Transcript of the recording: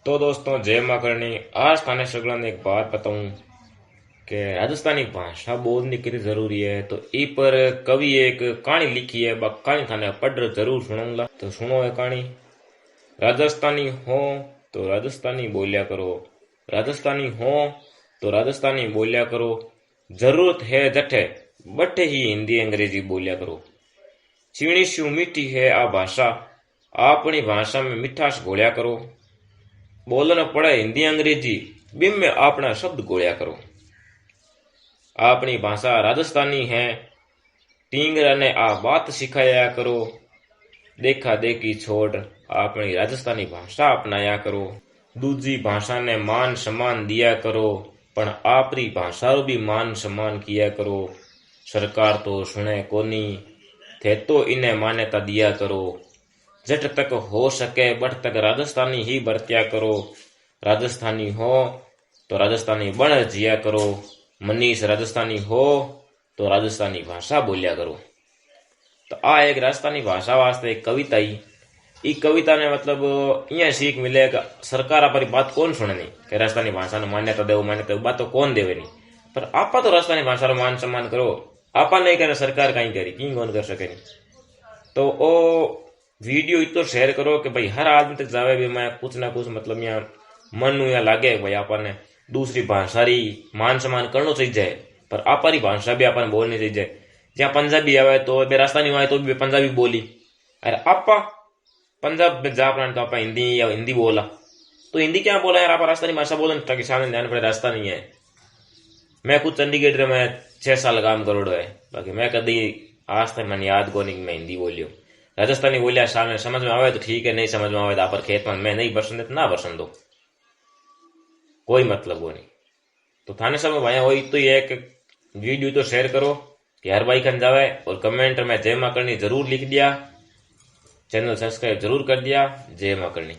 तो दोस्तों जय माँ करनी। आज थाने सगला ने एक बात बताऊं कि राजस्थानी भाषा बोलनी कितनी जरूरी है। तो ई पर कवि एक कहानी लिखी है, बा कहानी थाने पढ़ जरूर सुनाऊंगा। तो सुनो है कहानी। राजस्थानी हो तो राजस्थानी बोलिया करो, राजस्थानी हो तो राजस्थानी बोलिया करो। जरूरत है जठे बठे ही हिंदी अंग्रेजी बोलिया करो। चीणी शू मीठी है आ भाषा, अपनी भाषा में मिठास घोलिया करो। बोलना पड़े हिंदी अंग्रेजी, बिम में अपना शब्द घोलिया करो। अपनी भाषा राजस्थानी है, टींगरा ने आ बात सिखाया करो। देखा देखी छोड़ अपनी राजस्थानी भाषा अपनाया करो। दूजी भाषा ने मान सम्मान दिया करो, पण आपरी भाषा रो भी मान सम्मान किया करो। सरकार तो सुने कोनी, थे तो इन्हें मान्यता दिया करो। जट तक हो सके बट तक राजस्थानी ही बरत्या करो। राजस्थानी हो तो राजस्थानी बन जिया करो। मनीष राजस्थानी हो तो राजस्थानी भाषा बोलिया करो। तो आ एक राजस्थानी भाषा वास्ते एक कविता ही। ई कविता ने मतलब इं सीख मिले कि सरकार अपनी बात कौन सुने नहीं, कि राजस्थानी भाषा ने मान्यता देव बात तो कौन देवे नहीं। पर आपा तो राजस्थानी भाषा रो मान सम्मान करो। आपा नहीं करे सरकार कहीं करी की कौन कर सके नहीं। तो ओ वीडियो इतो शेयर करो कि भाई हर आदमी तक जावे भी मैं कुछ ना कुछ मतलब यहाँ मन या लागे भाई आपने दूसरी भाषा री मान सम्मान करना चाहिए। पर आपारी भाषा भी अपन बोलनी चाहिए। जहाँ पंजाबी आवे तो बे राजस्थानी आए तो भी पंजाबी बोली। अरे आपा पंजाब में जा अपना तो आप हिंदी या हिंदी बोला तो हिंदी क्या बोला यार, आप राजस्थानी भाषा बोलो ताकि सामने ध्यान पड़े राजस्थानी है। मैं कुछ चंडीगढ़ में 6 साल काम करोड़ो है, बाकी मैं कभी आज तक मैंने याद को नहीं कि मैं हिंदी बोलियो। राजस्थानी बोलिया सामने समझ में आवे तो ठीक है, नहीं समझ में आवे तो आप खेत में मैं नहीं बरसन दे ना बरसन दो, कोई मतलब वो नहीं। तो थाने सब भाई वही तो ये एक वीडियो तो शेयर करो कि हर भाई खन जावे, और कमेंट में जय मां करनी जरूर लिख दिया। चैनल सब्सक्राइब जरूर कर दिया। जय मां करनी।